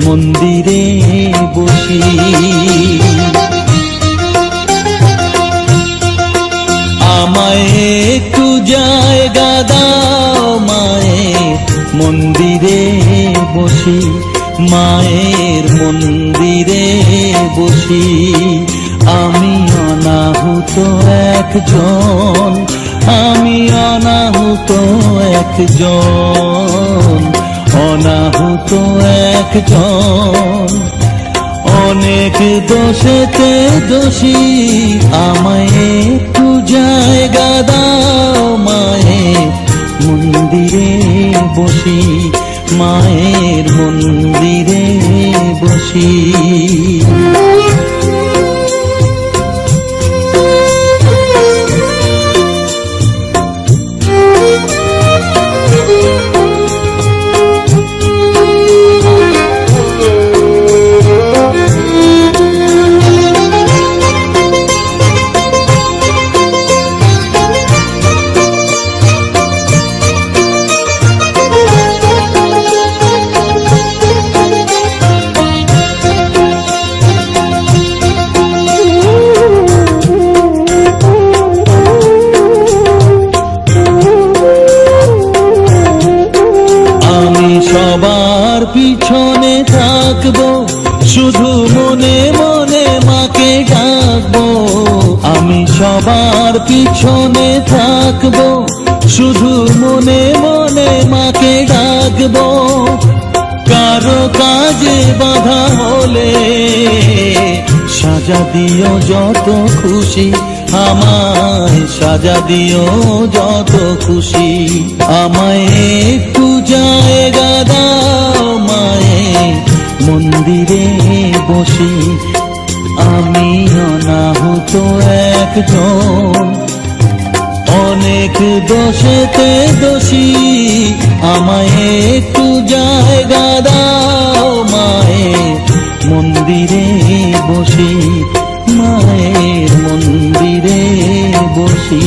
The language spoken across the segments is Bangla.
মন্দিরে বসি। আমায় একটু জায়গা দাও মায়ের মন্দিরে বসি, মায়ের মন্দিরে বসি। আমি অনাহুত একজন, আমি অনাহুত একজন, অনাহুত একজন। অনেক দোষেতে দোষী, আমায় একটু জায়গা দাও মায়ের মন্দিরে বসি, মায়ের মন্দিরে বসি। সবার পিছনে থাকবো, শুধু মনে মনে মাকে ডাকবো। আমি সবার পিছনে থাকবো, শুধু মনে মনে মাকে ডাকবো। কারো কাজে বাধা হলে সাজা দিও যত খুশি, আমায় সাজা দিও যত খুশি। আমায় একটু জায়গা দাও মায়ের মন্দিরে বসি, আমি অনাহুত একজন। অনেক দোষেতে দোষী, আমায় একটু জায়গা দাও মায়ের মন্দিরে বসি, মায়ের মন্দিরে বসি।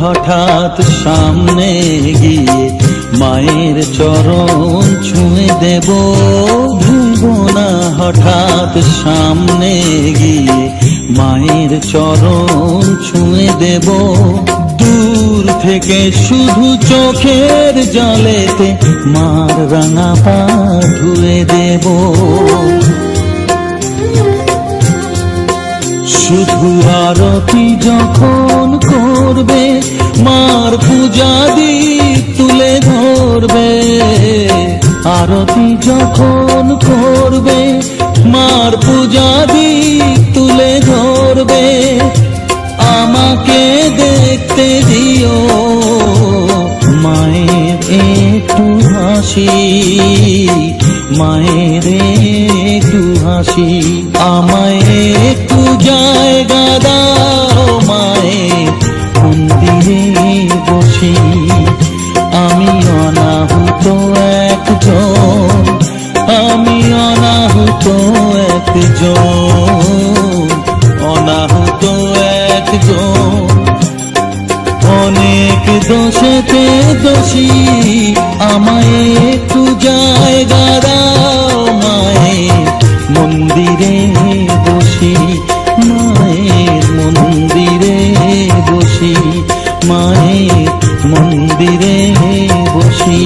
হঠাৎ সামনে গিয়ে মায়ের চরণ ছুঁয়ে দেব, ভুলবো না হঠাৎ সামনে গিয়ে মায়ের চরণ ছুঁয়ে দেব। দূর থেকে শুধু চোখের জলেতে মার রাঙা পা ধুয়ে দেব। শুধু আরতি যখন করবে, মার পূজা দীপ তুলে ধরবে। আরতি যখন করবে, মার পূজা দীপ তুলে ধরবে। আমাকে দেখতে দিও মায়ের একটু হাসি, মায়ের একটু হাসি। আমায় একটু জায়গা দাও মায়ের মন্দিরে বসি, আমি অনাহুত একজন, আমি অনাহুত একজন, অনাহুত একজন। অনেক দোষেতে দোষী, আমায় একটু জায়গা দাও মায়ের মন্দিরে বসি, মায়ের মন্দিরে বসি, মায়ের মন্দিরে বসি।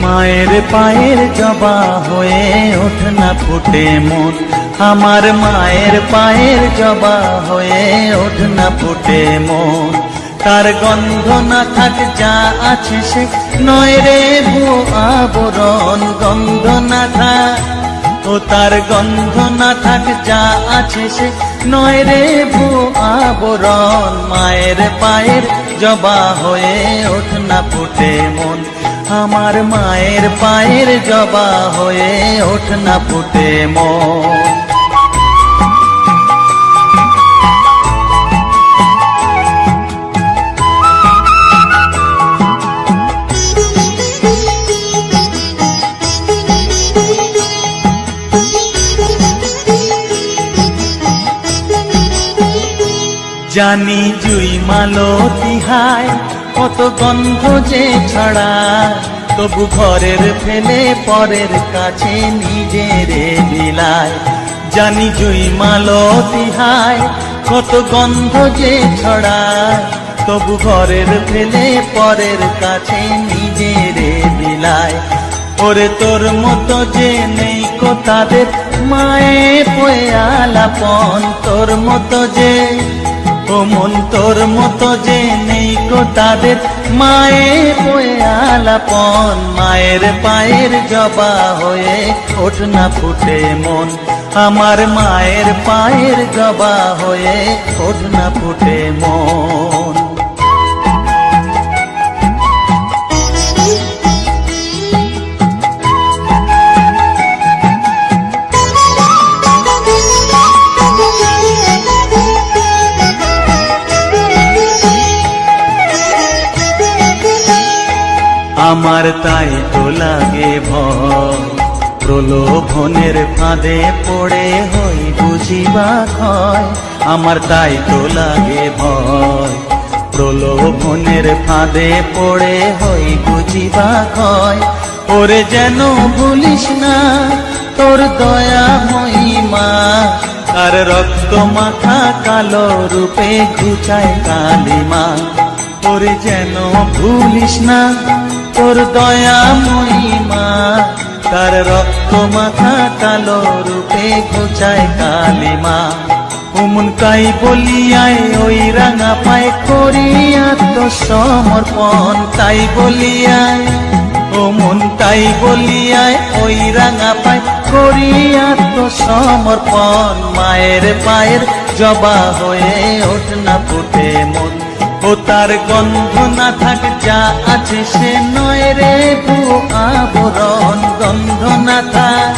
মায়ের পায়ের জবা হয়ে ওঠ না ফুটে মন, আমার মায়ের পায়ের জবা হয়ে ওঠ না ফুটে মন। তার গন্ধ না থাক যা আছে সে নয় রে ভুয়ো আবরণ, গন্ধ না থাক ও তার গন্ধ না থাক যা আছে সে নয় রে ভুয়ো আবরণ। মায়ের পায়ের জবা হয়ে ওঠ না ফুটে মন, আমার মায়ের পায়ের জবা হয়ে ওঠ না ফুটে মন। জানি জুই মালতী হায় কত গন্ধ যে ছড়ায়, তবু ঘরের ফেলে পরের কাছে নিজের বিলায়। জানি জুই মালতী হায় কত গন্ধ যে ছড়ায়, তবু ঘরের ফেলে পরের কাছে নিজের বিলায়। ওরে তোর মতো যে নেই কো তাদের মায়ে পয়ে আলাপন, তোর মতো যে ও মন তোর মতো যে নেই কো তাদের মায়ে পয়ে আলাপন। মায়ের পায়ের জবা হয়ে ওঠ না ফুটে মন, আমার মায়ের পায়ের জবা হয়ে ওঠ না ফুটে মন। আমার তাই তো লাগে ভয়, প্রলোভনের ফাঁদে পড়ে হই বুঝিবা ক্ষয়। আমার তাই তো লাগে ভয়, প্রলোভনের ফাঁদে পড়ে হই বুঝিবা ক্ষয়। ওরে যেন ভুলিস না তোর দয়া মহিমা, আর রক্ত মাখা কালো রূপে ঘুচায় কালিমা। ওরে যেন ভুলিস না তোর দয়া মহিমা, তার রক্ত মাথা কালো রূপে ঘুচায় কালিমা। উমন কাই বলিয়ায় ওই রাঙা পায় করি আত্মসমর্পণ, তাই বলিয়ায় ও মন তাই বলিয়ায় ওই রাঙা পায় করি আত্মসমর্পণ। মায়ের পায়ের জবা হয়ে ওঠ না ফুটে মন, ও তার গন্ধ না থাক যা আছে সে নয় রে ভুয়ো আবরণ। গন্ধ না থাক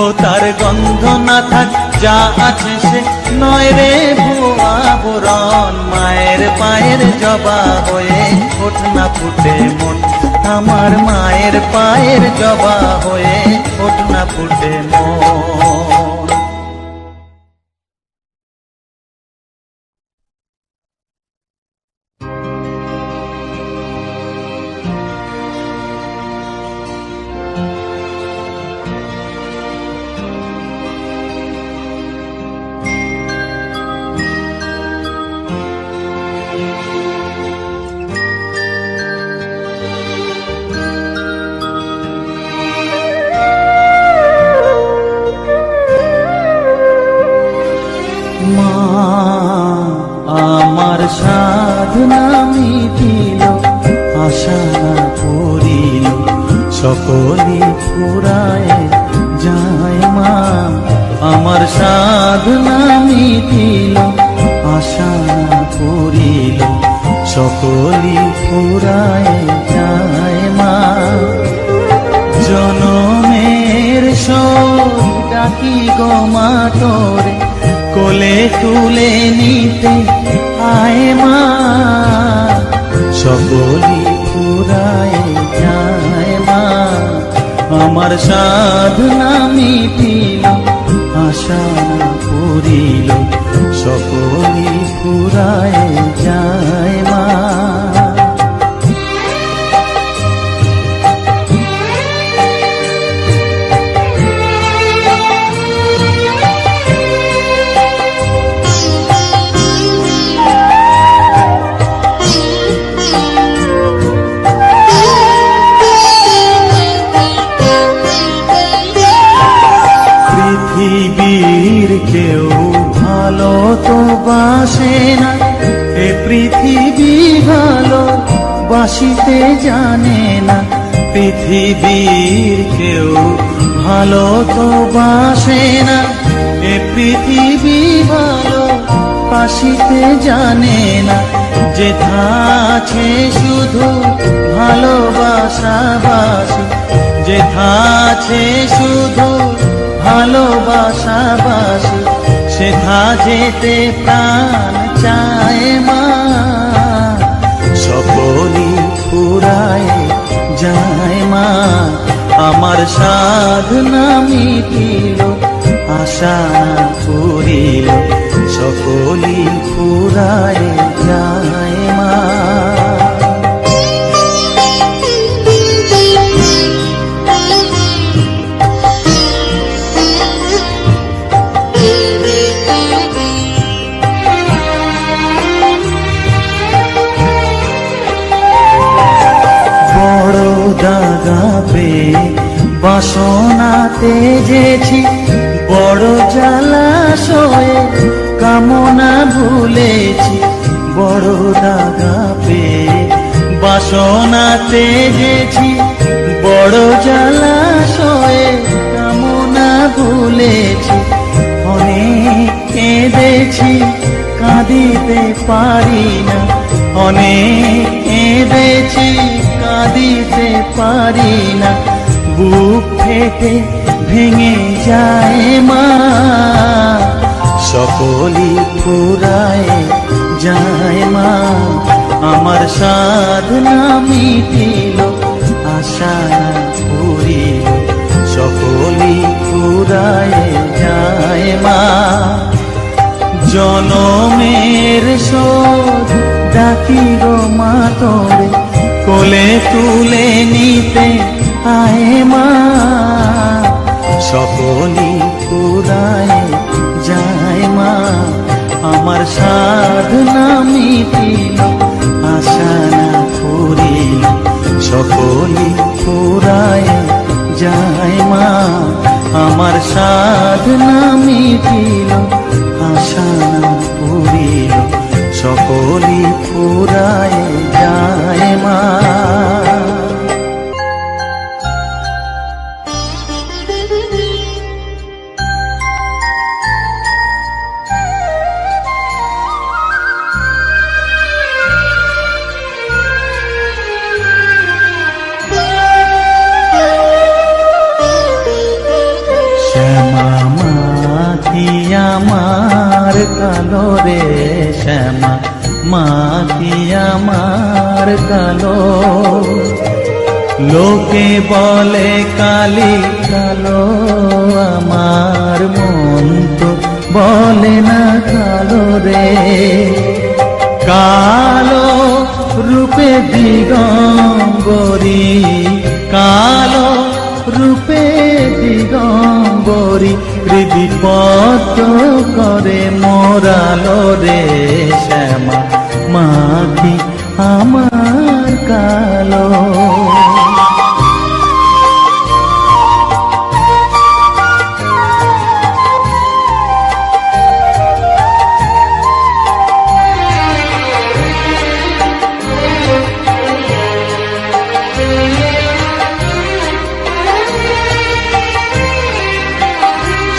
ও তার গন্ধ না থাক যা আছে সে নয় রে ভুয়ো আবরণ। মায়ের পায়ের জবা হয়ে ওঠ না ফুটে মন, আমার মায়ের পায়ের জবা হয়ে ওঠ না ফুটে মন। আমার সাধনা মিটিল, আশা না পড়িল, সকলে ফুরায় যায় মা। আমার সাধনা মিটিল, আশা না পড়িল, সকলে ফুরায় যায় মা। জনমের শোক ডাকি গো মা তোরে, কোলে তুলে নিতে আয় মা। সকলি ফুরায় যায় মা, আমার সাধনা মিটিল, আশা পূরিল, সকলি ফুরায় যায় মা। পৃথিবীর কেউ ভালো তো বাসে না, এ পৃথিবী ভালো বাসিতে জানে না। পৃথিবীর কেউ ভালো তো বাসে না এ পৃথিবী, ভালো বাসিতে জানে না। যেথা আছে শুধু ভালোবাসা বাসি, যেথা আছে শুধু ভালোবাসা বাসি, সেথা যেতে প্রাণ চায় মা। সকলই ফুরায় যায় মা, আমার সাধনা মিটিল, আশা পুরিল, সকলই ফুরায় যায় মা। দাগা পেয়ে বাসনা তেজেছি, বড় জলাশয়ে কামনা ভুলেছি। বড় দাগা পেয়ে বাসনা তেজেছি, বড় জলাশয়ে কামনা ভুলেছি। অনেক কেঁদেছি কাঁদিতে পারি না, অনেক কেঁদেছি কাঁদিতে পারি না। বুক ফেটে ভেঙে যায় মা, সকলই ফুরায় যায় মা। আমার সাধনা মিটিল, আশা পুরিল, সকলই ফুরায় যায় মা। জনমের শোধ ডাকিল মা তোরে, কোলে তুলে নিতে আয় মা। সকলই ফুরায় যায় মা, আমার সাধনা মিটিল, আশা না পুরিল, সকলই ফুরায় যায় মা। আমার সাধনা মিটিল, আশা না পুরিল, সকলই ফুরায় যায় মা। শ্যামা মাখি আমার কালো রে, শ্যামা মাখি আমার কালো। লোকে বলে কালি কালো, আমার মন তো বলে না কালো রে। কালো রূপে দিগম্বরী, কালো রূপে দিগম্বরী, হৃদিপদ্ম করে মোরালো রে। শ্যামা মাখি আমার কালো।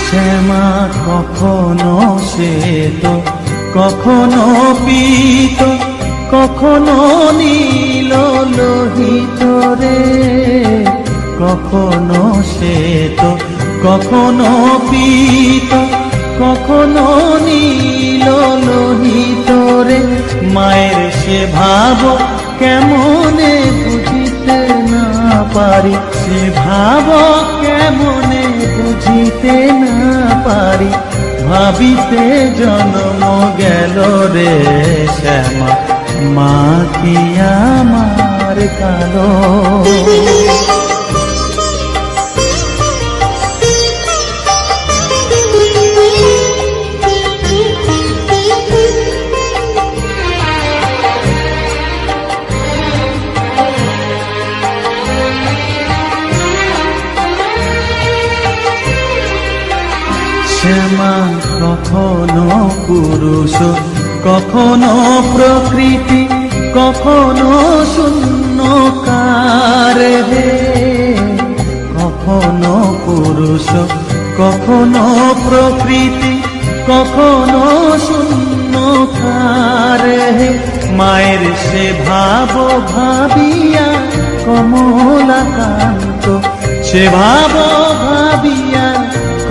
শ্যামা কখনো শ্বেত, কখনো পীত, কখনো নীল লোহিত রে। কখনো শ্বেত, কখনো পীত, কখনো নীল লোহিত রে। মায়ের সে ভাব কেমনে বুঝিতে না পারি, সে ভাব কেমনে বুঝিতে না পারি। ভাবিতে জন্ম গেল রে শ্যামা মাখি আমার কালো। শ্যামা কখনো পুরুষ, কখনো প্রকৃতি, কখনো শূন্যকার হে। কখনো পুরুষ পুরুষ, কখনো প্রকৃতি, কখনো শূন্যকার। মায়ের সে ভাব ভাবিয়া কমলাকান্ত, সে ভাব ভাবিয়া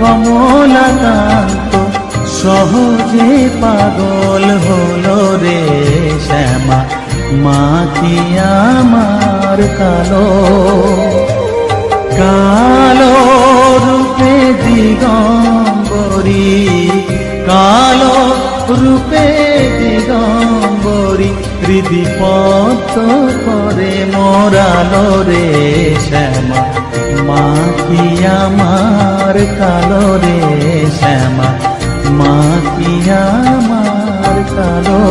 কমলাকান্ত সহজে পাগল হলো রে শ্যামা। মা কি আমার কালো, কালো রূপে দিগম্বরী, কালো রূপে দিগম্বরী হৃদি পদ্ম করে মোরালো রে শ্যামা। মা কি আমার কালো রে শ্যামা, মা কি আমার কালো।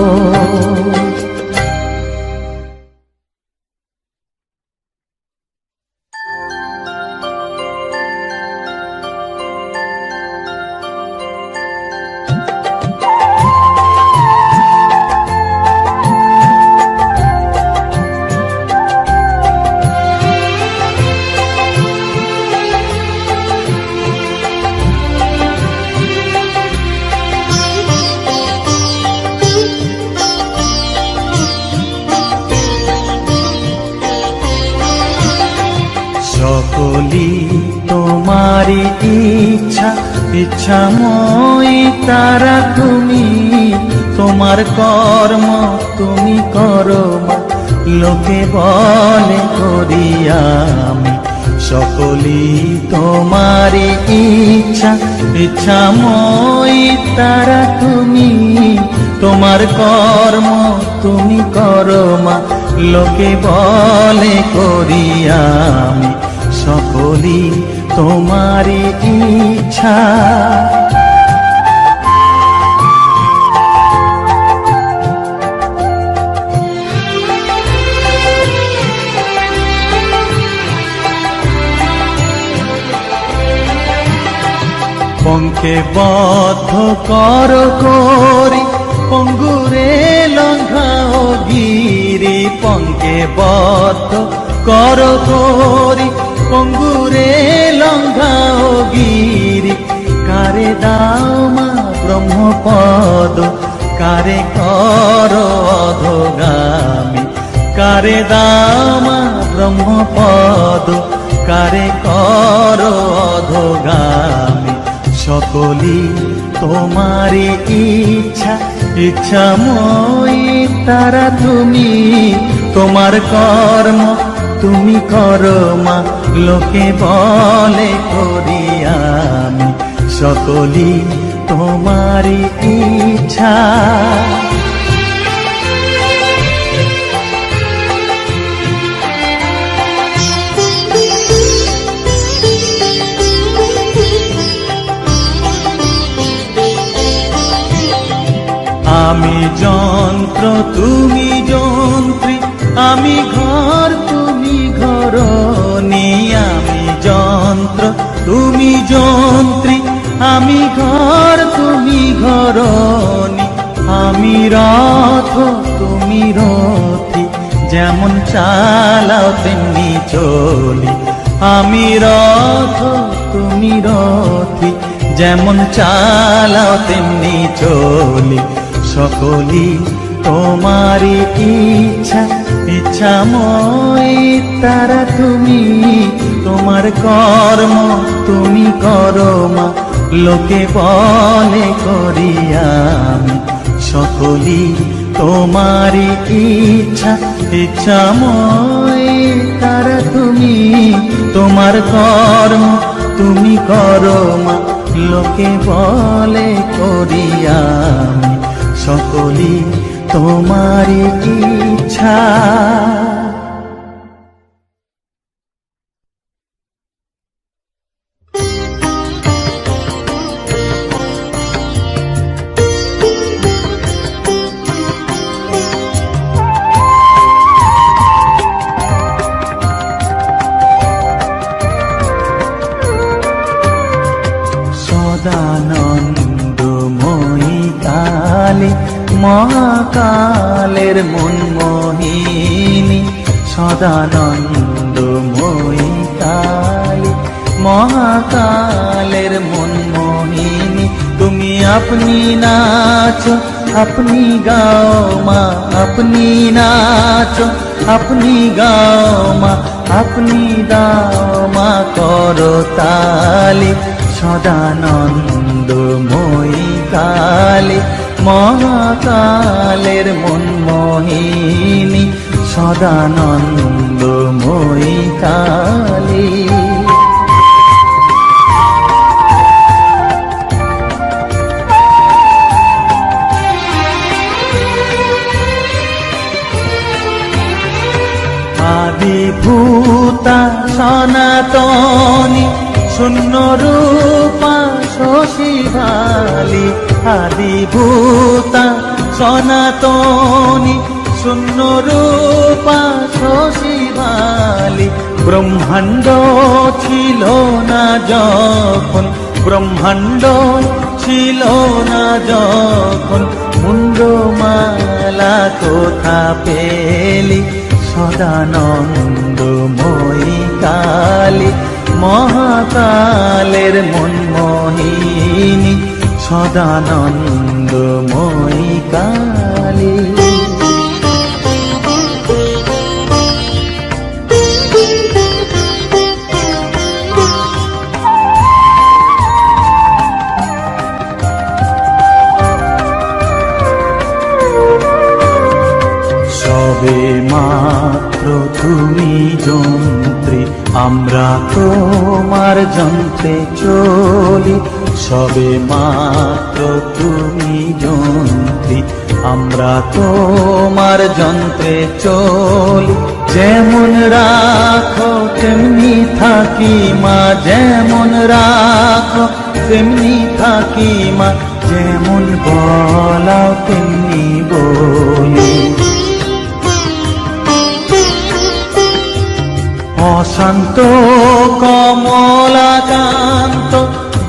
সকলি তোমারি ইচ্ছা, ইচ্ছাময়ী তারা তুমি। তোমার কর্ম তুমি করো মা, লোকে বলে করি আমি। সকলি তোমারি ইচ্ছা, ইচ্ছাময়ী তারা তুমি। তোমার কর্ম তুমি করো মা, লোকে বলে করি আমি। সকলি তোমারি ইচ্ছা। পঙ্কে বদ্ধ কর করি, পঙ্গুরে লঙ্ঘাও গিরি। পঙ্কে বদ্ধ কর করি, পঙ্গুরে লঙ্ঘাও গিরি। কারে দাও মা ব্রহ্মপদ, কারে কর অধগামী। কারে দাও মা ব্রহ্মপদ, কারে কর অধগামী। সকলি তোমারি ইচ্ছা, ইচ্ছাময়ী তারা তুমি। তোমার কর্ম তুমি করো মা, লোকে বলে করি আমি। সকলি তোমারি ইচ্ছা। আমি যন্ত্র তুমি যন্ত্রী, আমি ঘর তুমি ঘরণী। আমি যন্ত্র তুমি যন্ত্রী, আমি ঘর তুমি ঘরণী। আমি রথ তুমি রথী, যেমন চালাও তেমনি চলি। আমি রথ তুমি রথী, যেমন চালাও তেমনি চলি। সকলি তোমারি ইচ্ছা, ইচ্ছাময়ী তারা তুমি। তোমার কর্ম তুমি করো মা, লোকে বলে করি আমি। সকলি তোমারি ইচ্ছা, ইচ্ছাময়ী তারা তুমি। তোমার কর্ম তুমি করো মা, লোকে বলে করি আমি। সকলি তোমারি ইচ্ছা। সদানন্দময়ী কালী, মহাকালের মনমোহিনী। সদানন্দময়ী কালী, মহাকালের মনমোহিনী তুমি আপনি নাচো আপনি গাও মা আপনি নাচো আপনি গাও মা আপনি দাও মা করতালি সদানন্দময়ী কালী মহাকালের মনমোহিনী সদানন্দময়ী কালী আদিভূতা সনাতনী শূন্য রূপা শশীভালি আদিভূতা সনাতনী শূন্য রূপা শশীভালি ব্রহ্মাণ্ড ছিল না যখন ব্রহ্মাণ্ড ছিল না যখন মুন্ডমালা কোথা পেলি সদানন্দময়ী কালী মহাকালের মনমোহিনী সদানন্দময়ী কালী সবে মাত্র তুমি যন্ত্রী আমরা তোমার যন্ত্রে চলি সবে মাত্র তুমি যন্ত্রী আমরা তোমার যন্ত্রে চলি যেমন রাখো তেমনি থাকি মা যেমন রাখো তেমনি থাকি মা যেমন বলাও তেমনি বলি অশান্ত কমলাকান্ত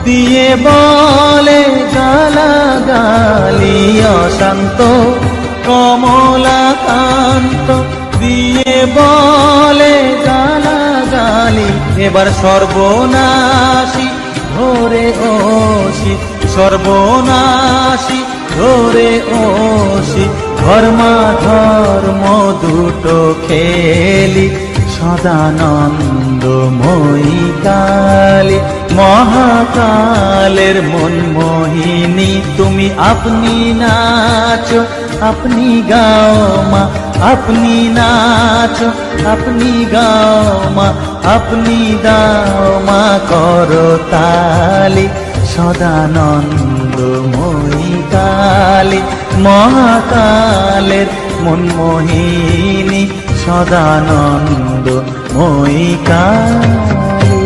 দিয়ে বলে গালাগালি অশান্ত কমলাকান্ত দিয়ে বলে গালাগালি এবার সর্বনাশী ধরে ওসি সর্বনাশী ধরে ওসি ধর্মাধর্ম দুটো খেলি সদানন্দময়ী কালী মহাকালের মনমোহিনী তুমি আপনি নাচো আপনি গাও মা আপনি নাচো আপনি গাও মা আপনি দাও মা করতালি সদানন্দময়ী কালী মহাকালের মনমোহিনী সদানন্দময়ী কালী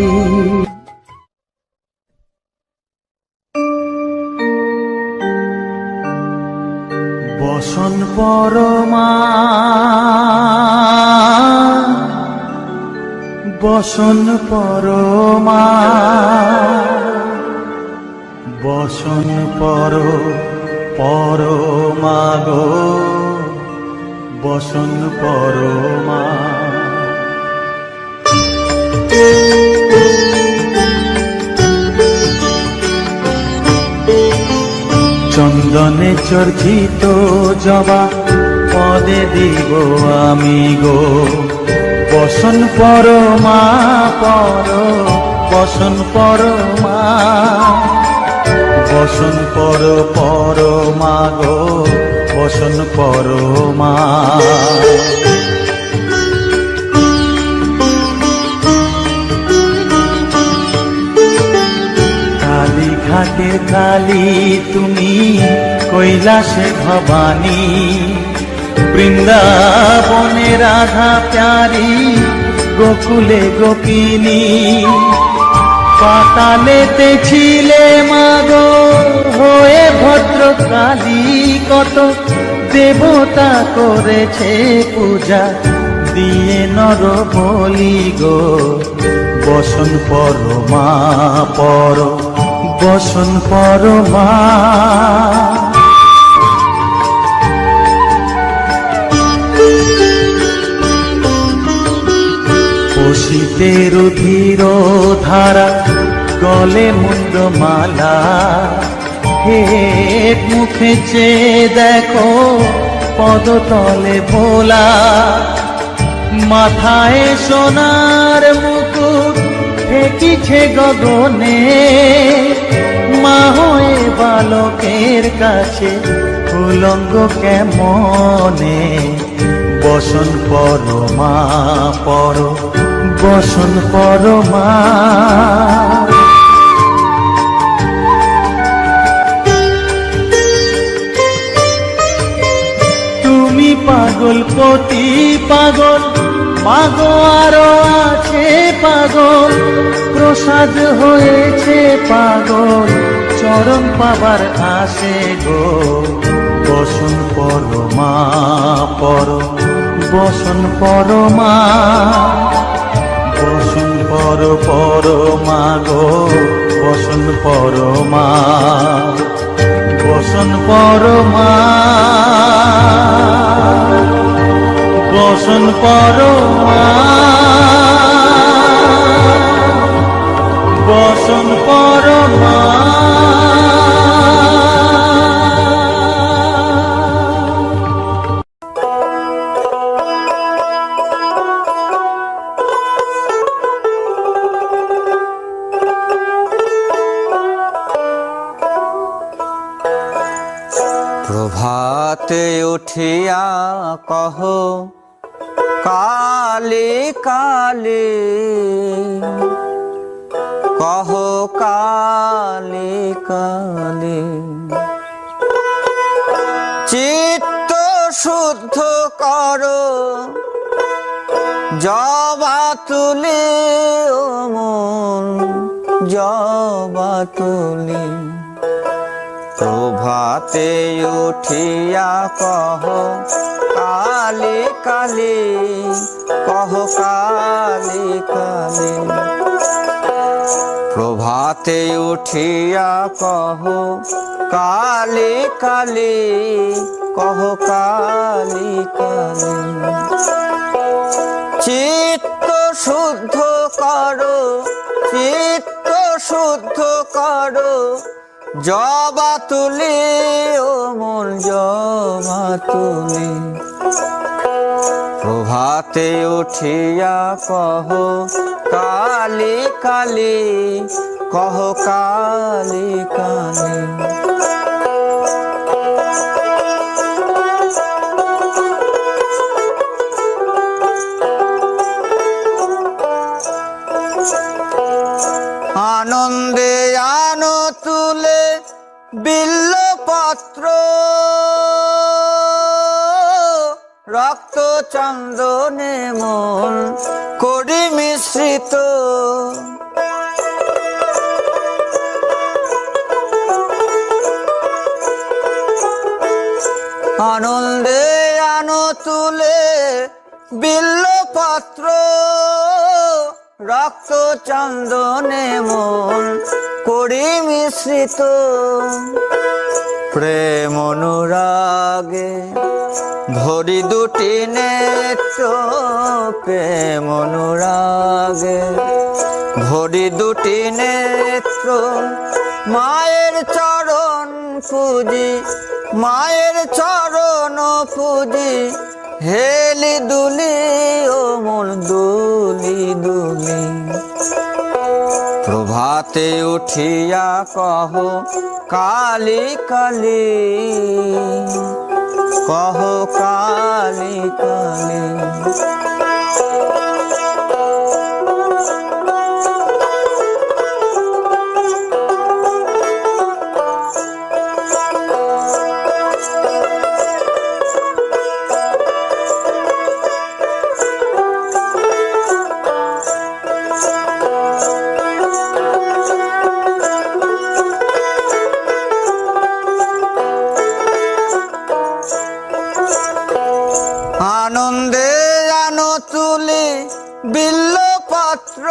বসন পরমা বসন পরমা বসন পরমা গো বসন পরমা চন্দনে চর্চিত জবা পদে দিব আমি গো বসন পরমা বসন পরমা বসন পরমা গো বসন পরমা কালী ঘাটে কালী তুমি কৈলাসে ভবানী বৃন্দাবনে রাধা প্যারি গোকুলে গোপিনী পাতালেতে ছিলে মাগো হয়ে ভদ্রকালী কত দেবতা করেছে পূজা দিয়ে নর বলি গো বসন পরমা বসন পরমা পোষিত স্রোতের ধীর ধারা গলে মুন্ডমালা, হেট মুখে চেয়ে দেখো পদতলে ভোলা, মাথায় সোনার মুকুট ঠেকিছে গগনে, মা হয়ে বালকের কাছে উলঙ্গ কেমনে, বসন পরমা পর বসন পরমা। তুমি পাগল পতি পাগল, মাগো আরো আছে পাগল, প্রসাদ হয়েছে পাগল, চরণ পাবার আসে গো, বসন পরমা পর বসন পরমা, বসন পরমা গো, বসন পরমা, বসন পরমা, বসন পরমা, বসন পরমা। প্রভাতে উঠিয়া কহ কালে কালে, কহ কালে কালে, চিত্ত শুদ্ধ করো জবা তুলে, ও মন জবা তুলে। প্রভাতে উঠিয়া কহ কালে কালে, কহ কালে কালে, প্রভাতে উঠিয়া কহ কালে কালে, কহ কালে কালে, চিত্ত শুদ্ধ করো, চিত্ত শুদ্ধ করো জবা তুলে, ও মন জবা তুলে। প্রভাতে উঠিয়া কহ কালে কালে, কহ কালে কালে। আনন্দে আনো তুলে বিল্লপত্র, রক্ত চন্দনে মন করি মিশ্রিত। আনন্দে আনো তুলে বিল্লপত্র, রক্ত চন্দনে মন করি মিশ্রিত। প্রেম অনুরাগে ভরি দুটি নেত্র, প্রেম অনুরাগে ভরি দুটি নেত্র, মায়ের চরণ পুজি, মায়ের চরণ পুজি, হেলি দুলি, ও মন দুলি দুলি। প্রভাতে উঠিয়া কহ কালি কালি, কহ কালি কালি। আনন্দে আনো তুলি বিল্লপত্র,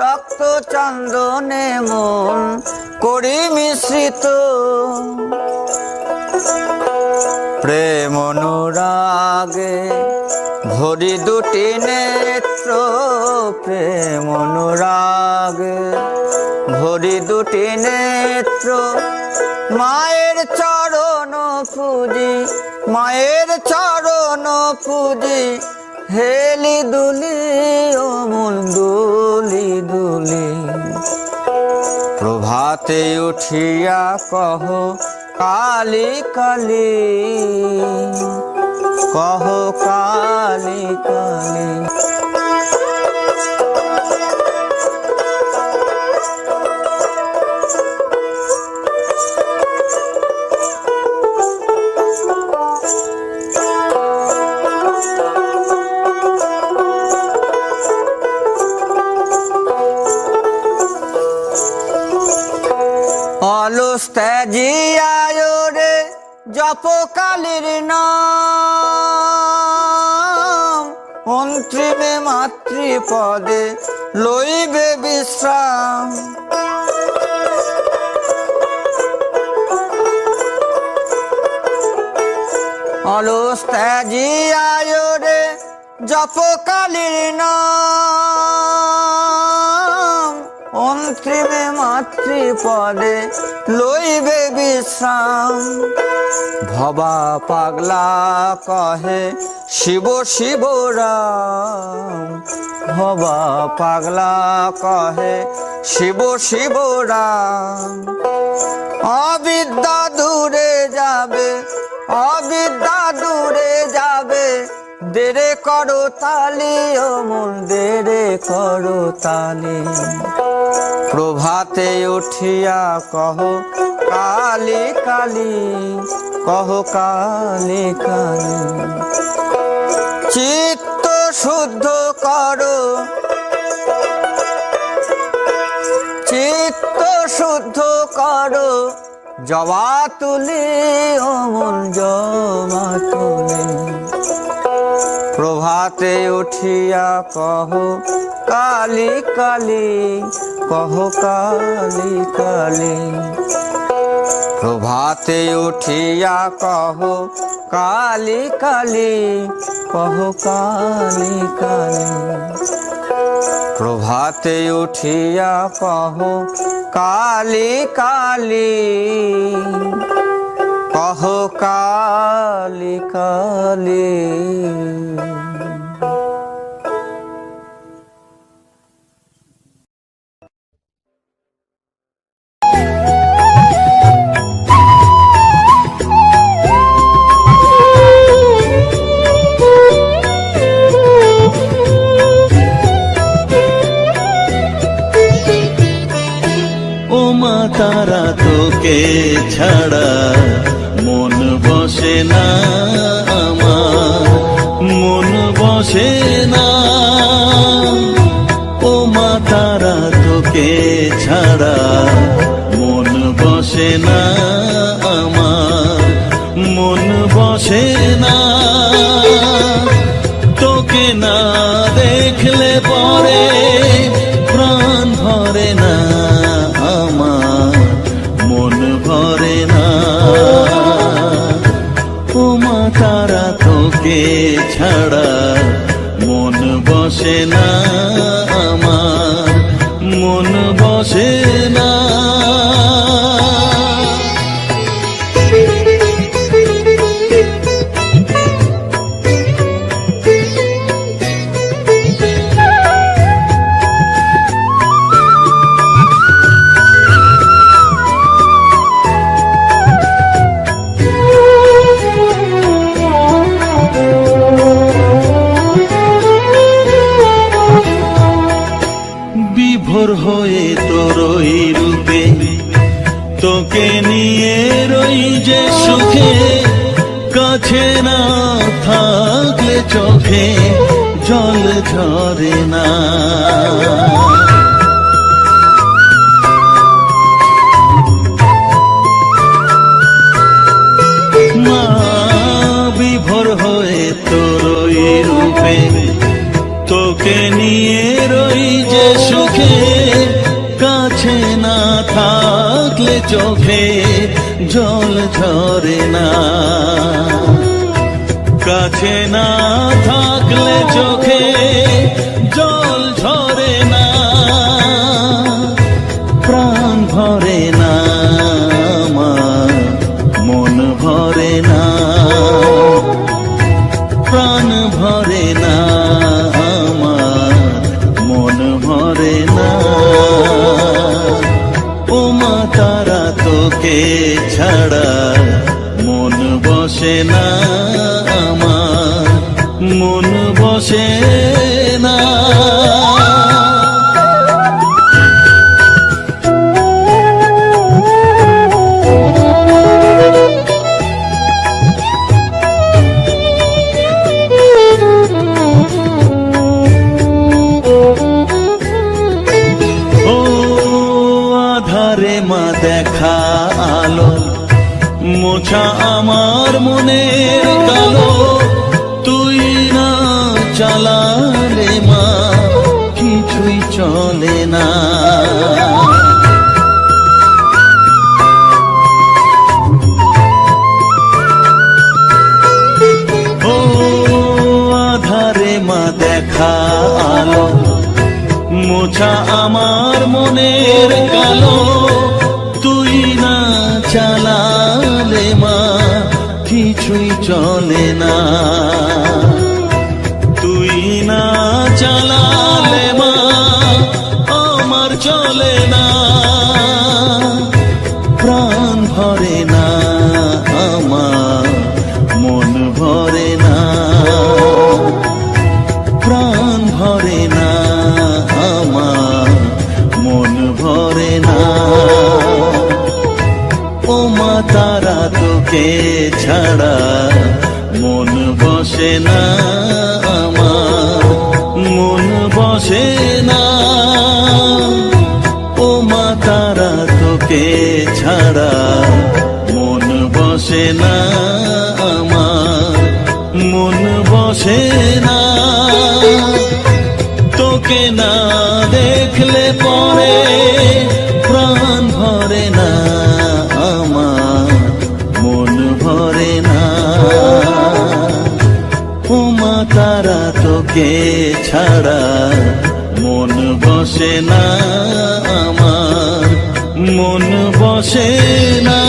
রক্ত চন্দনে মন করি মিশ্রিত। প্রেম অনুরাগে ভরি দুটি নেত্র প্রেম অনুরাগে, ভরি দুটি নেত্র মায়ের চরণ পুজি, মায়ের চরণ পুজি, হেলি দুলি অমল দুলি দুলি। প্রভাতে উঠিয়া কহ কালী কালী, কহ কালী কালী। অলস ত্যাজিয়ায় রে জপ কালীর নাম, অন্তিমে মাতৃপদে লইবে বিশ্রাম। অলস ত্যাজিয়ায় রে জপ কালীর নাম, অন্তিমে মাতৃপদে লইবে বিশ্রাম। ভবা পাগলা কহে শিব শিব রাম, ভবা পাগলা কহে শিব শিব রাম। অবিদ্যা দূরে যাবে, অবিদ্যা দূরে যাবে, দেরে করো তালি ও মন দেরে করো তালি। প্রভাতে উঠিয়া কহ কালী কালী, কহ কালী কালী। চিত্ত শুদ্ধ করো, চিত্ত শুদ্ধ করো, জবা তুলি ও মন জবা তুলি। প্রভাতে উঠিয়া কহ কালী কালী, কহ কালী কালী। প্রভাতে উঠিয়া কহ কালী কালী, কহ কালী কালী। প্রভাতে উঠিয়া কহ কালী কালী, কহ কালী কালী। ও মা তারা তোকে ছাড়া মন বসে না আমার, মন বসে না। ও মা তারা তোকে ছাড়া মন বসে না আমার, মন বসে না। তোকে না দেখলে পরে প্রাণ ভরে না আমার, মন ভরে না। ও মা তারা তোকে ছাড়া মন বসে না আমার, মন বসে না। বিভোর হয়ে তোরই রূপে তোকে নিয়ে রই যে সুখে, কাছে না থাকলে চোখে জল ঝরে না। মা বিভোর হয়ে তোরই রূপে তোকে নিয়ে রই যে সুখে, কাছে না থাকলে চোখে জল ঝরে না। কাছে না থাকলে চোখে জল ঝরে না, প্রাণ ভরে না আমার, মন ভরে না, প্রাণ ভরে না আমার, মন ভরে না। ও মা তারা তোকে ছাড়া মন বসে না আমার, মন বসে না। মা দেখা আলো মোছা আমার মনের কালো, তুই না চালালে মা কিছুই চলে না। ও আধারে মা দেখা আলো মোছা আমার মনের কালো, তুই না চালালে মা কিছুই চলে না। তুই না চালালে মা আমার চলে না, প্রাণ ভরে না আমার, মন ভরে না, প্রাণ ভরে না আমার, মন ভরে না। ও মা তারা তোকে ছাড়া মন বসে না আমার, মন বসে না। ও মা তারা তোকে ছাড়া মন বসে না আমার, মন বসে না। তোকে না দেখলে পরে প্রাণ ভরে না আমার, মন ভরে না। ও মা তারা তোকে ছাড়া মন বসে না আমার, মন বসে না।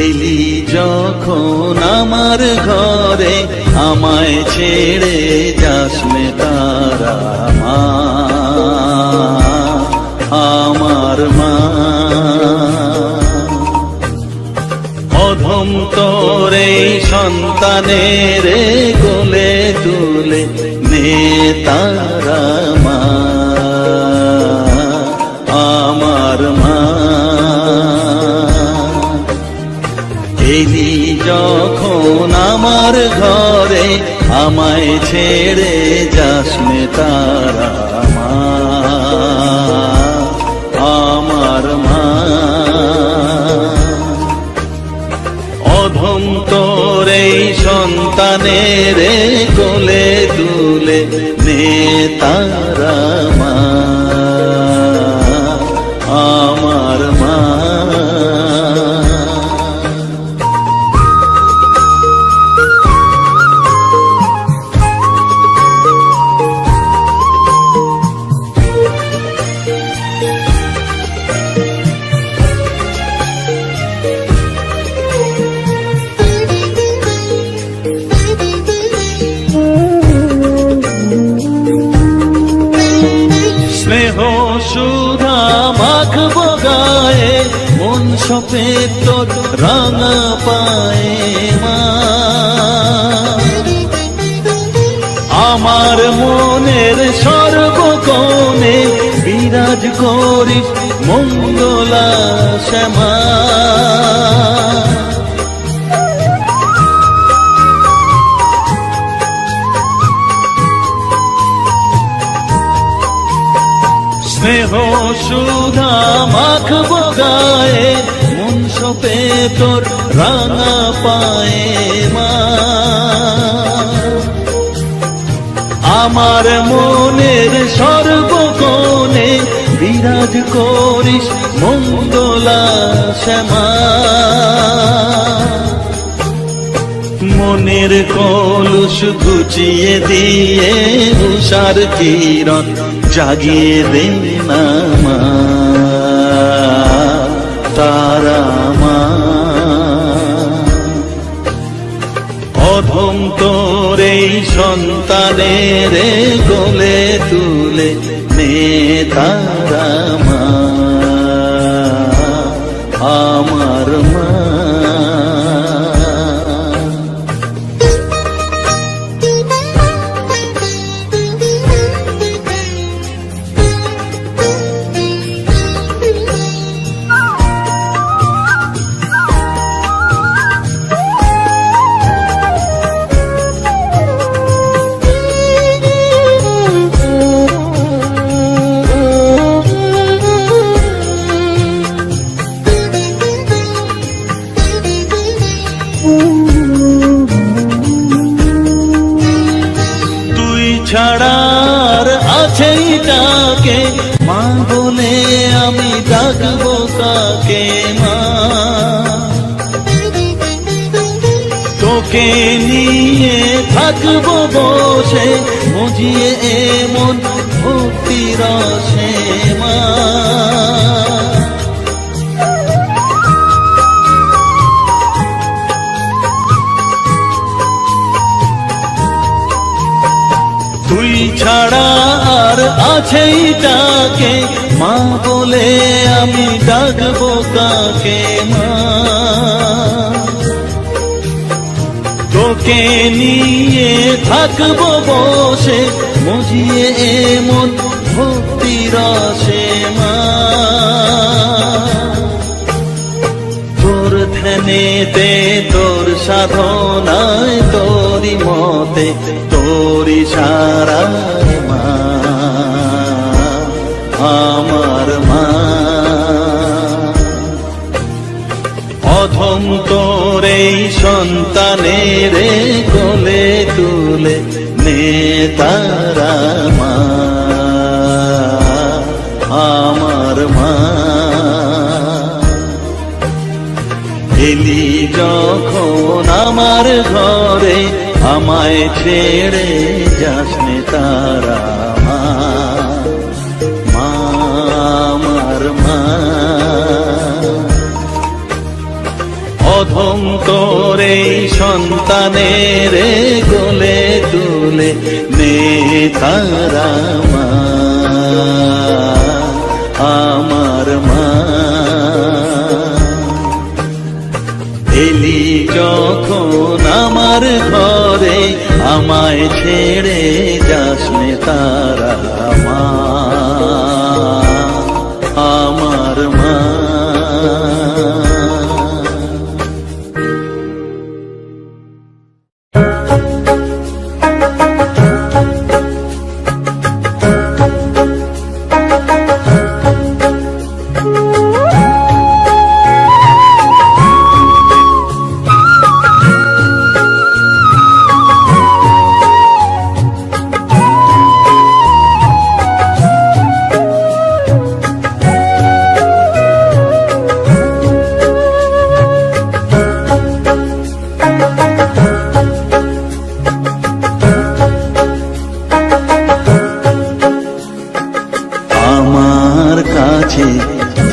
এলি যখন আমার ঘরে আমায় ছেড়ে যাস নে তারা মা, আমার মা। অধম তোর এই সন্তানের কোলে তুলে নে তারা মা, আমার মা। এলি যখন আমার ঘরে আমায় ছেড়ে যাস নে তারা মা, আমার মা। অধম তোর এই সন্তানের কোলে তুলে নে তারা মা, আমার মা। স্নেহ সুধা মাখবো গায়ে, মন সপেত তোর রাঙা পায়ে মা। আমার মনের সর্বকোণে বিরাজ করিস মঙ্গলা শ্যামা। স্নেহ সুধা মাখবো গায়ে, মন ছোপে তোর রাঙা পায়ে মা, আমার মনের সর্বকোণে বিরাজ করিস মঙ্গলা শ্যামা। মনের কলুষ ঘুচিয়ে দিয়ে উষার কিরণ জাগিয়ে দে না মা, তারা মা। অধম তোর এই সন্তানের কোলে তুলে নে তারা মা, আমার মা। ছাড়ার আছেই তাকে মা বলে আমি ডাকবো কাকে মা, তোকে নিয়ে থাকবো বসে মজিয়ে এমন ভক্তি রসে মা। তুই ছাড়া আর আছেই তাকে মা বলে আমি ডাকবো কাকে মা, তোকে নিয়ে থাকবো বসে মজিয়ে এমন ভক্তি রসে মা। তোর ধ্যানেতে তোর সাধনায় তোরি মতে তোরি সারায় মা, আমার মা। অধম তোর এই সন্তানের কোলে তুলে নে তারা মা, আমার মা। এলি যখন আমার ঘরে আমায় ছেড়ে যাস নে তারা মা, মা আমার মা। অধম তোর এই সন্তানের কোলে তুলে নে তারা মা, আমার মা। এলি যখন আমার ঘরে আমায় ছেড়ে যাস নে তারা মা, আমার মা।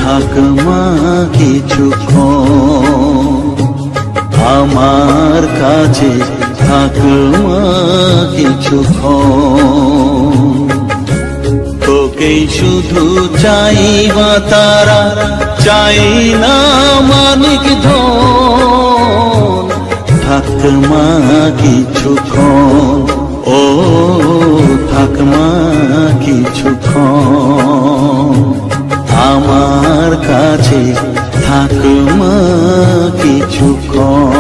থাক মা কিছুক্ষণ, আমার কাছে থাক মা কিছুক্ষণ। তোকেই শুধু চাই মা তারা, চাই না মানিক ধন। থাক মা কিছুক্ষণ, ও থাক মা কিছুক্ষণ। আমার কাছে থাক মা কিছুক্ষণ।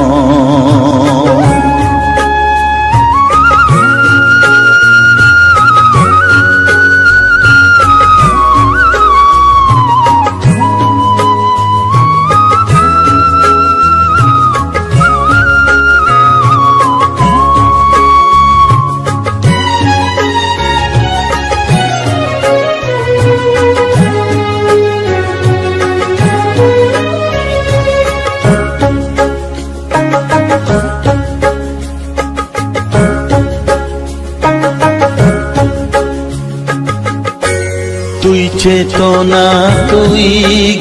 চেতনা তুই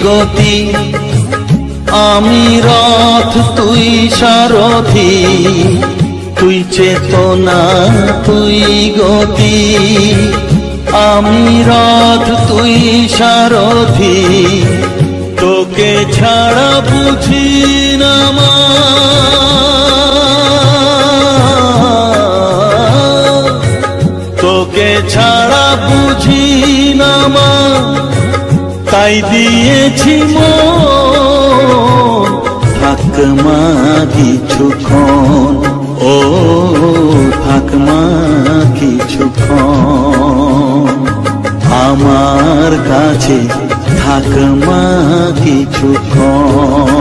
গতি, আমি রথ তুই সারথি। তুই চেতনা তুই গতি, আমি রথ তুই সারথি। তোকে ছাড়া বুঝি না মা, তোকে ছাড়া বুঝি না মা, তাই দিয়েছি মন। থাক মা কিছুক্ষণ, ও থাক মা কিছুক্ষণ আমার কাছে, থাক মা কিছুক্ষণ।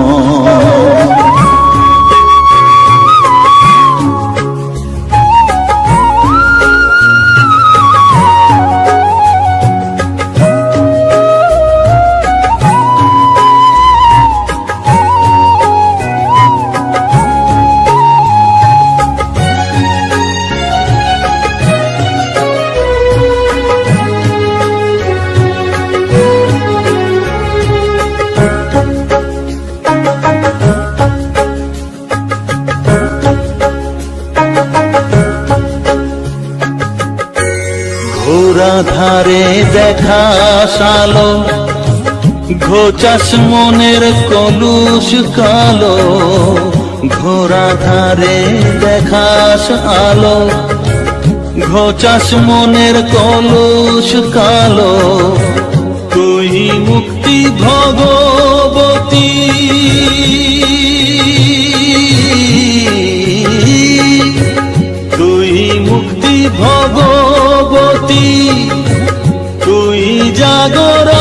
ঘোরা ধারে দেখা সালো, ঘোচাস মনের কলুষ কালো। ঘোরা ধারে দেখাস আলো, ঘোচাস মনের কলুষ কালো। তুই মুক্তি ভগবতী, তুই মুক্তি ভগবতী, তুই জাগরণ।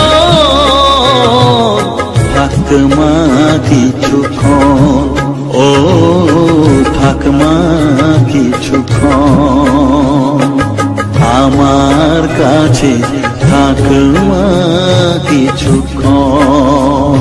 থাক মা কিছুক্ষণ, ও থাক মা কিছুক্ষণ আমার কাছে, থাক মা কিছুক্ষণ।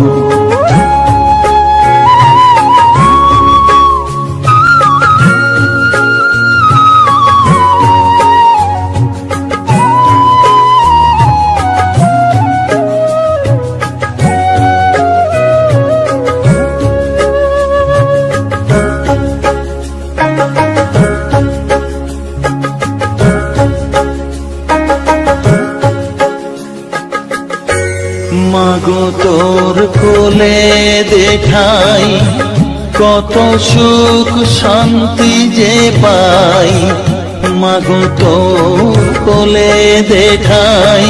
মাগো তোর কোলে দেখাই, কত সুখ শান্তি যে পাই। মাগো তোর কোলে দেখাই,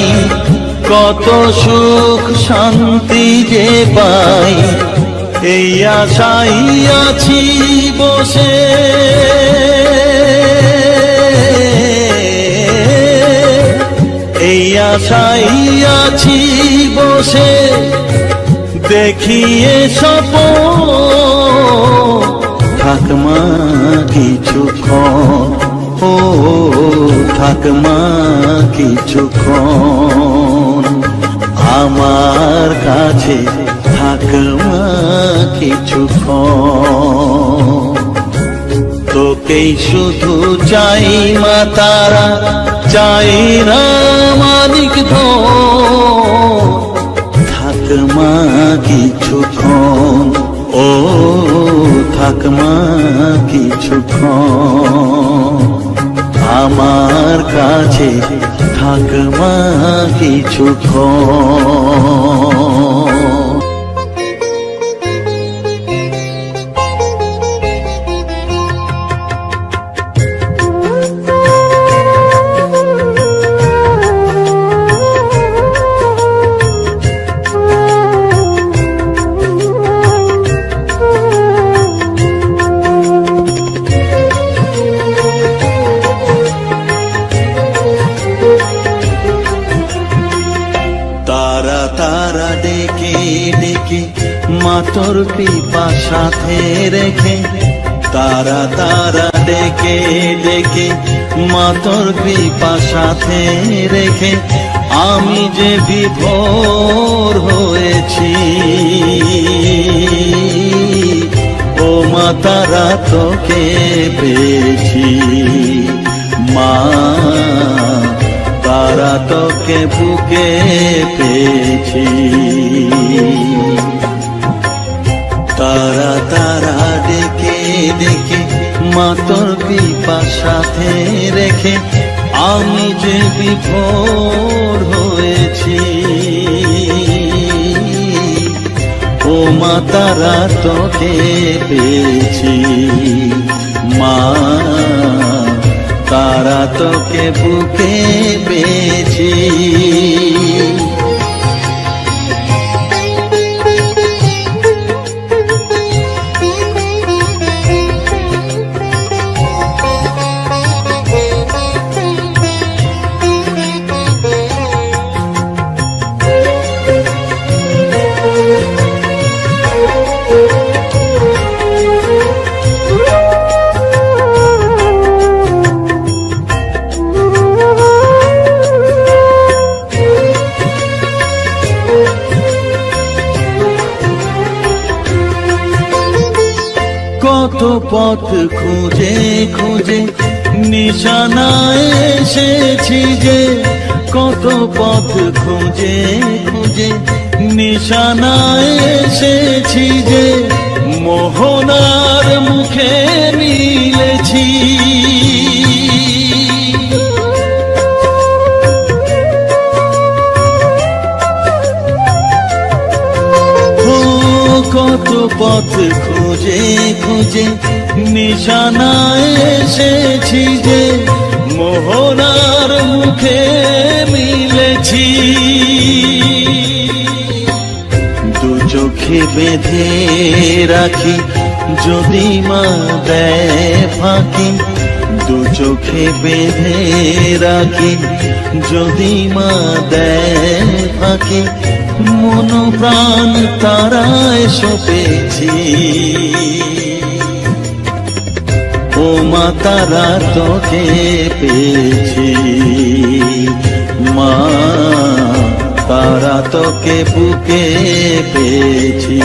কত সুখ শান্তি যে পাই। এই আশাই আছি বসে, এই আশাই আছি বসে, দেখিয়ে স্বপন। থাক মা কিছুক্ষণ, ও থাক মা কিছুক্ষণ আমার কাছে, থাক মা কিছুক্ষণ। তোকেই শুধু চাই মা তারা, চাই না মালিক ধন। থাক মা কিছুক্ষণ, ও থাক মা কিছুক্ষণ আমার কাছে, থাক মা কিছুক্ষণ। তারা তারা ডেকে ডেকে মাতর কৃপা সাথে রেখে, তারা তারা ডেকে ডেকে মাতর কৃপা সাথে রেখে, আমি যে বিভোর হয়েছি। ও মা তারা তোকে পেয়েছি, মা তারা তোকে বুকে পেয়েছি। তারা তারা ডেকে ডেকে মা তোর পিপাসাতে রেখে আমি যে বিভোর হয়েছি। ও মা তারা তোকে পেয়েছি, মা তারা তোকে বুকে পেয়েছি। কত পথ খুঁজে খুঁজে নিশানায় এসেছি যে, কত পথ খুঁজে খুঁজে নিশানায় এসেছি যে, মোহনার মুখে মিলেছি। কত পথ খুঁজে খুঁজে নিশানায় এসেছি যে, মোহনার মুখে মিলেছি। দু চোখে বেঁধে রাখি যদি মা দেয় ফাঁকি, দু চোখে বেঁধে রাখি যদি মা দেয় ফাঁকি, মন প্রাণ তারায় সপেছি। ও মা তারা তোকে পেয়েছি, মা তারা তোকে বুকে পেয়েছি।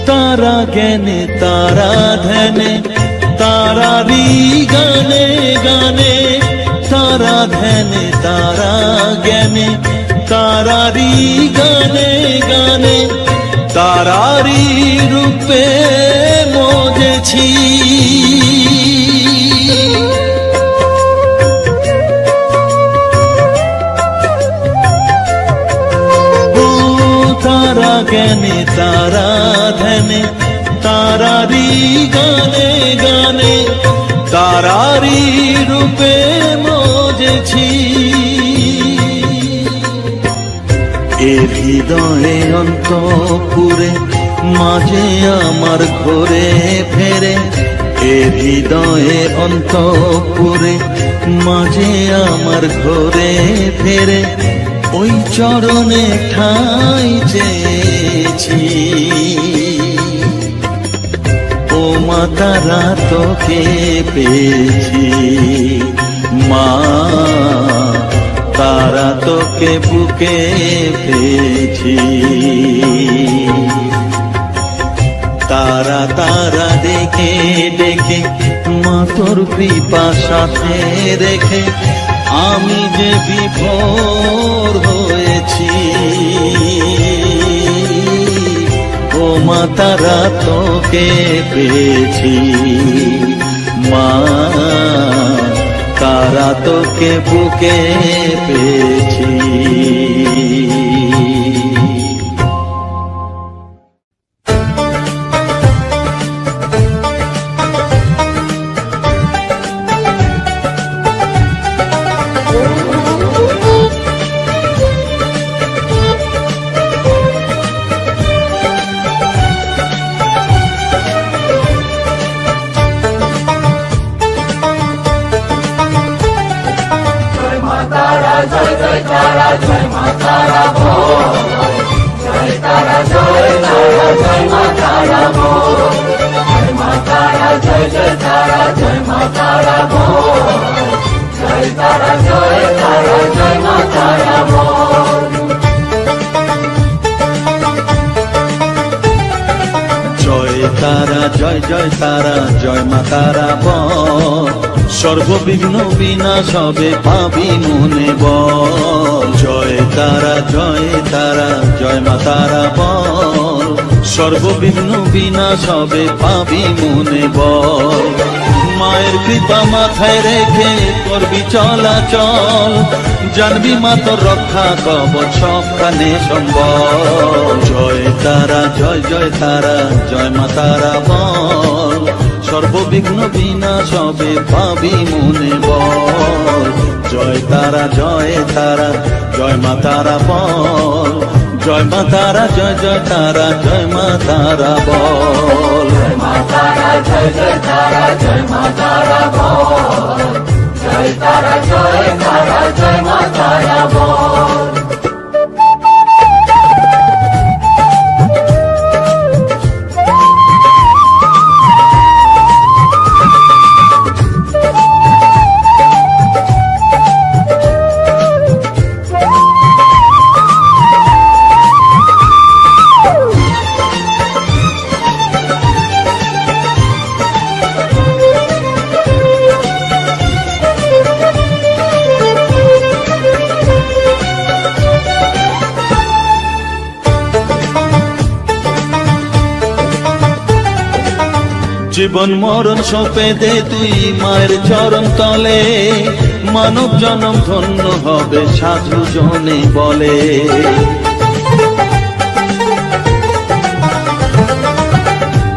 তারা জ্ঞানে তারা ধ্যানে তারারি গানে গানে, তারা ধ্যানে তারা জ্ঞানে তারারি গানে গানে, তারারি রূপে মজেছি। তারা জ্ঞানে তারা ধ্যানে তারারি গানে গানে, তারারি রূপে মজেছি। এ হৃদয়ে অন্তপুরে মাঝে আমার ঘরে ফেরে, এ হৃদয়ে অন্তপুরে মাঝে আমার ঘরে ফেরে, ওই চরণে ঠাঁই চেয়েছি। ও মা তারা তোকে পেয়েছি, মা তারা তোকে বুকে পেয়েছি। তারা তারা ডেকে ডেকে মা তোর পিপাসাতে রেখে আমি যে বিভোর হয়েছি। ও মা তারা তোকে পেয়েছি, মা তারা তোকে বুকে পেয়েছি। জয় মা তারা, জয় জয় তারা, জয় মা তারা বল। জয় তারা জয় জয় তারা জয় মা তারা বল, সর্ববিঘ্ন বিনাশ হবে পাবি মনে বল। জয় তারা জয় তারা জয় মা তারা বল, সর্ববিঘ্ন বিনাশ হবে পাবি মনে বল। মায়ের কৃপা মাথায় রেখে করবি চলাচল, জানবি মা তোর রক্ষা কবচ সবখানে সম্বল। জয় তারা জয় জয় তারা জয় মা তারা বল, সর্ববিঘ্ন বিনাশ হবে পাবি মনে বল। জয় তারা জয় তারা জয় মা তারা বল, জয় মা তারা জয় জয় তারা জয় মা তারা বল। জীবন মরণ সঁপে দে তুই মায়ের চরণ তলে, মানব জনম ধন্য হবে সাধু জনে বলে।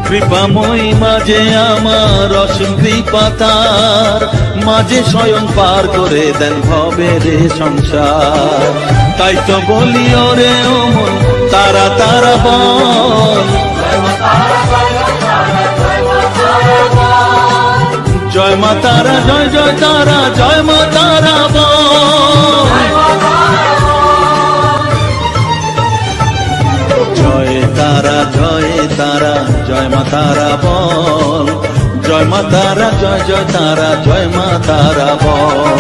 কৃপাময়ী মাঝে আমার অসীম কৃপা তার, মাঝে স্বয়ং পার করে দেন ভবের সংসার। তাই তো বলি ওরে ও মন তারা তারা বল, জয় মা তারা জয় জয় তারা জয় মা তারা বল। জয় তারা জয় তারা জয় মা তারা বল, জয় মা তারা জয় জয় তারা জয় মা তারা বল।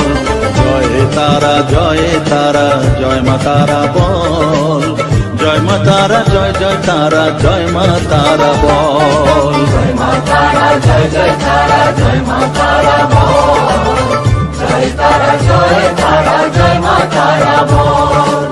জয় তারা জয় তারা জয় মা তারা বল, জয় মা তারা জয় জয় তারা জয় মা তারা বল। জয় মা তারা জয় জয় তারা জয় মা তারা বল, জয় তারা জয় তারা জয় মা তারা বল।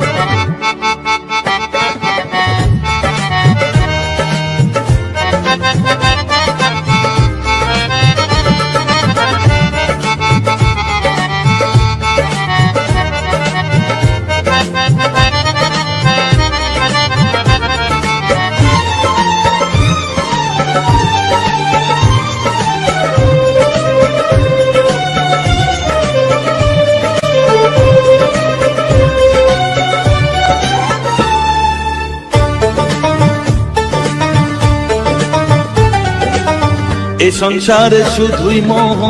এ সংসারে শুধুই মোহ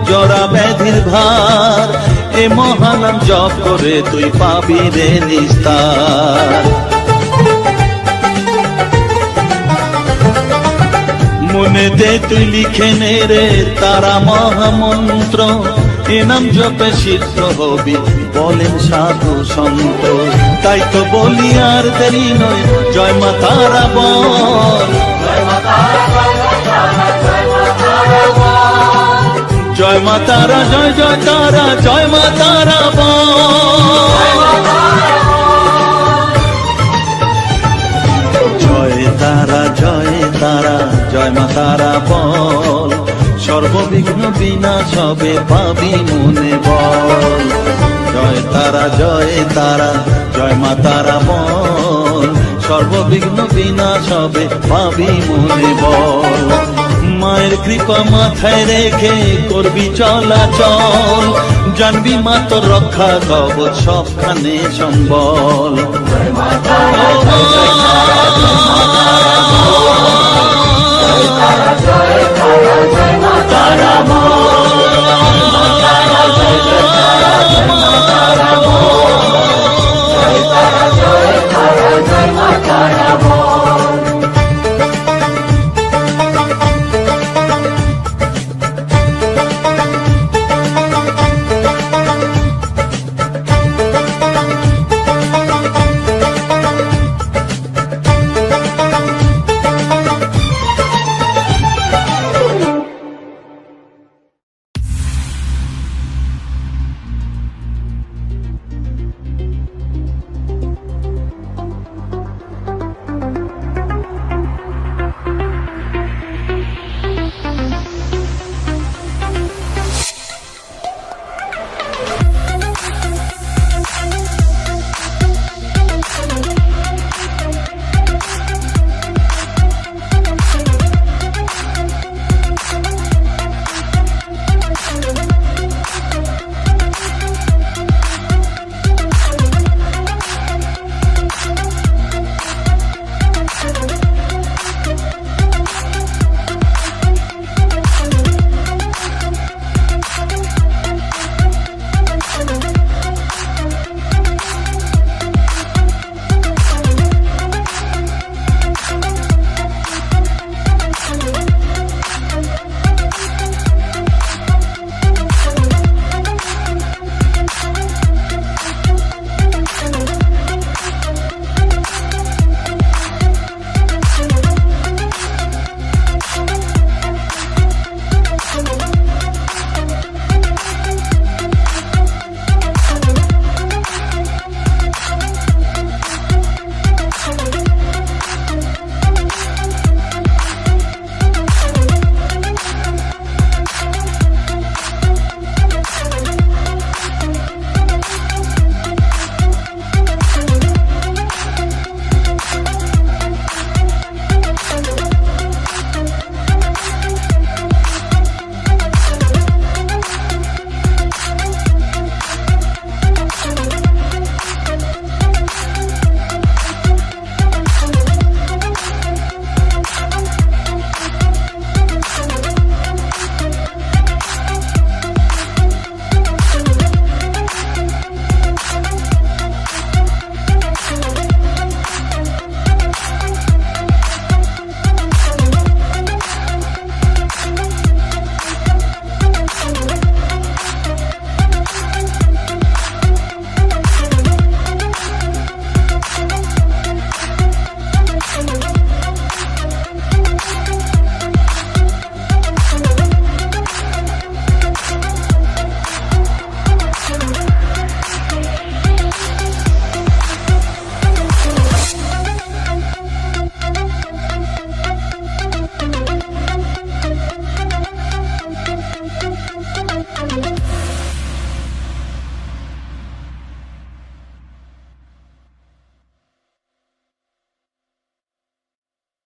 জরা ব্যাধির ভার, এ মহানাম জপ করে তুই পাবি রে নিস্তার। মনে দে তুই লিখে নে রে তারা মহামন্ত্র, এ নাম জপে সিদ্ধ হবি বলেন সাধু সন্ত। তাই তো বলি আর দেরি নয় জয় মা তারা বল, জয় মা তারা জয় জয় তারা জয় মা তারা বল। জয় তারা জয় তারা জয় মা তারা বল, সর্ববিঘ্ন বিনাশ হবে পাবি মনে বল। জয় তারা জয় তারা জয় মা তারা বল, সর্ববিঘ্ন বিনাশ হবে পাবি মনে বল। মায়ের কৃপা মাথায় রেখে করবি চলাচল, জানবি মা তোর রক্ষা কবচ সবখানে সম্বল।